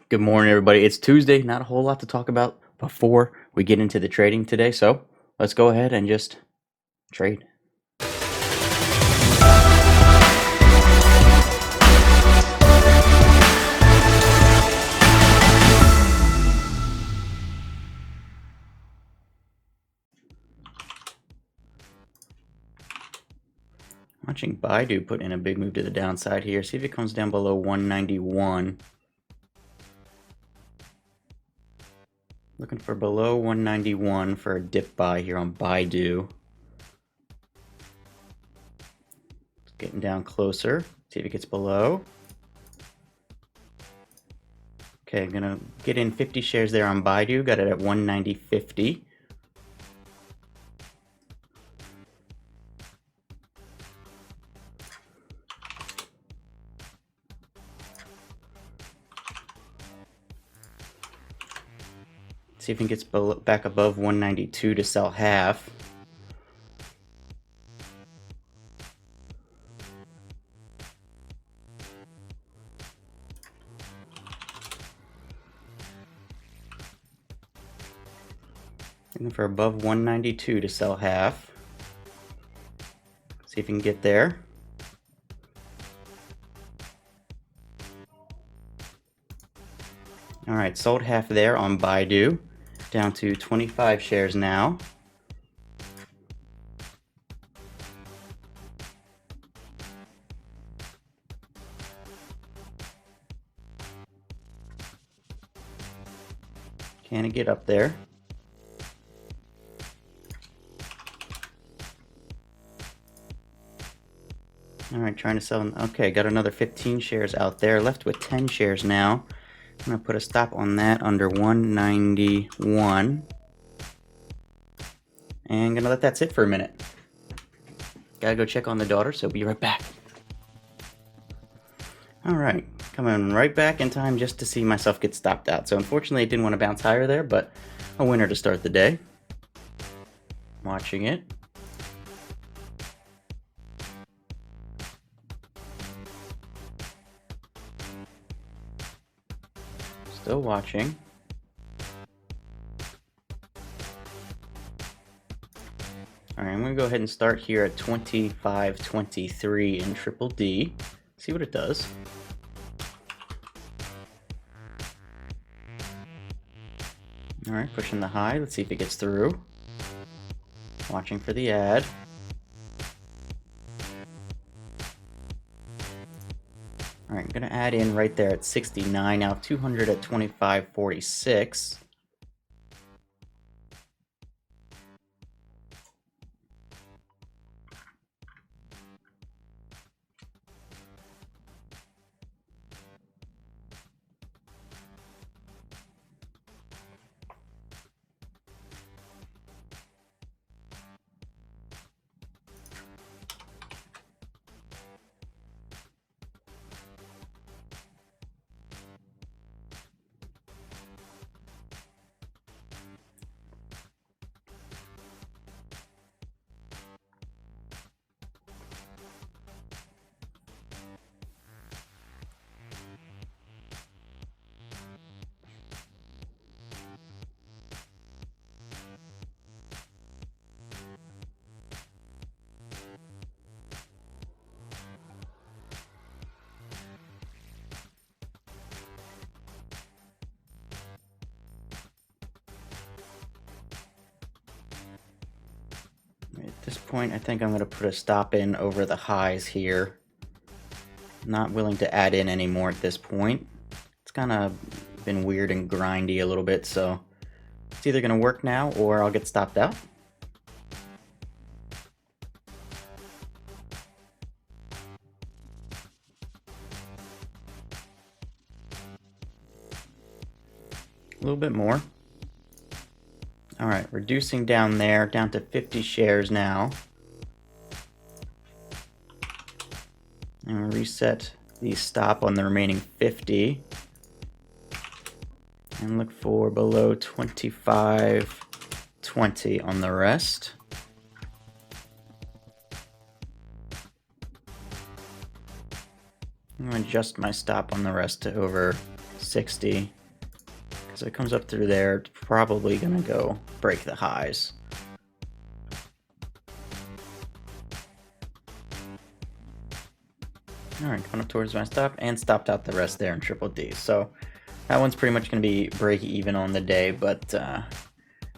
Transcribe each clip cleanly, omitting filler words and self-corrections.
Good morning, everybody. It's Tuesday. Not a whole lot to talk about before we get into the trading today. So let's go ahead and just trade. Watching BIDU put in a big move to the downside here. See if it comes down below 191. Looking for below 191 for a dip buy here on BIDU. It's getting down closer. See if it gets below. Okay, I'm gonna get in 50 shares there on BIDU. Got it at 190.50. See if it gets back above 192 to sell half. Looking for above 192 to sell half. See if you can get there. All right, sold half there on BIDU. Down to 25 shares now. Can it get up there? All right, trying to sell. Okay, got another 15 shares out there. Left with 10 shares now. I'm going to put a stop on that under 191. And going to let that sit for a minute. Gotta go check on the daughter, so be right back. All right, coming right back in time just to see myself get stopped out. So unfortunately, I didn't want to bounce higher there, but a winner to start the day. Watching it. Still watching. All right, I'm going to go ahead and start here at 25.23 in Triple D. See what it does. All right, pushing the high. Let's see if it gets through. Watching for the ad. All right, I'm going to add in right there at 69. Now 200 at 25.46. At this point, I think I'm going to put a stop in over the highs here. Not willing to add in anymore at this point. It's kind of been weird and grindy a little bit, so it's either going to work now or I'll get stopped out. A little bit more. All right, reducing down there, down to 50 shares now. And reset the stop on the remaining 50. And look for below 25.20 on the rest. I'm going to adjust my stop on the rest to over 60. So it comes up through there. It's probably going to go break the highs. All right, going up towards my stop and stopped out the rest there in triple D. So that one's pretty much going to be break even on the day, but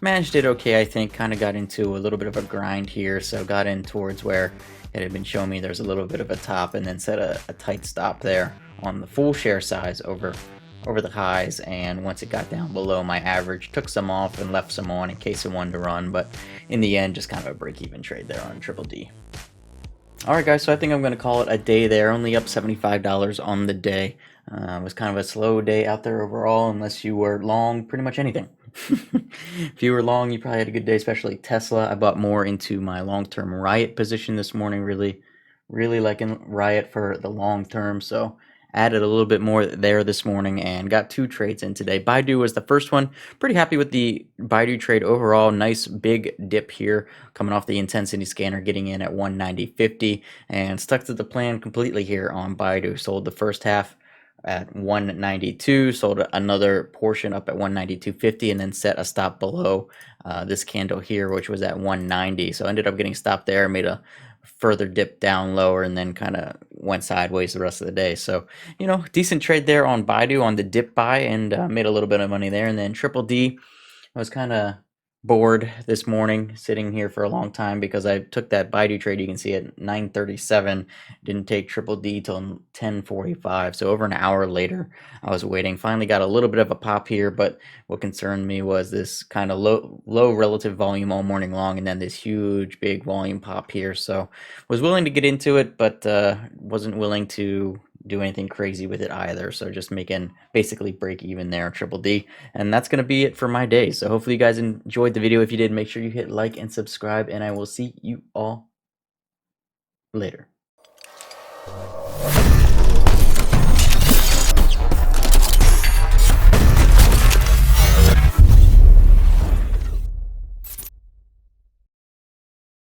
managed it okay, I think. Kind of got into a little bit of a grind here, so got in towards where it had been showing me there's a little bit of a top, and then set a tight stop there on the full share size over the highs. And once it got down below my average, took some off and left some on in case it wanted to run, but in the end just kind of a break-even trade there on triple D. Alright guys, so I think I'm going to call it a day there, only up $75 on the day. It was kind of a slow day out there overall, unless you were long pretty much anything. If you were long, you probably had a good day, especially Tesla. I bought more into my long-term Riot position this morning, really liking Riot for the long term, so added a little bit more there this morning and got 2 trades in today. BIDU was the first one. Pretty happy with the BIDU trade overall. Nice big dip here coming off the intensity scanner, getting in at 190.50 and stuck to the plan completely here on BIDU. Sold the first half at 192, sold another portion up at 192.50, and then set a stop below this candle here, which was at 190. So ended up getting stopped there, made a further dip down lower, and then kind of went sideways the rest of the day. So, you know, decent trade there on BIDU on the dip buy, and made a little bit of money there. And then triple D, I was kind of bored this morning, sitting here for a long time because I took that BIDU trade. You can see at 9:37, didn't take triple D till 10:45. So over an hour later, I was waiting. Finally got a little bit of a pop here, but what concerned me was this kind of low relative volume all morning long, and then this huge big volume pop here. So was willing to get into it, but wasn't willing to do anything crazy with it either. So just making basically break even there, triple D. And that's going to be it for my day. So hopefully you guys enjoyed the video. If you did, make sure you hit like and subscribe, and I will see you all later.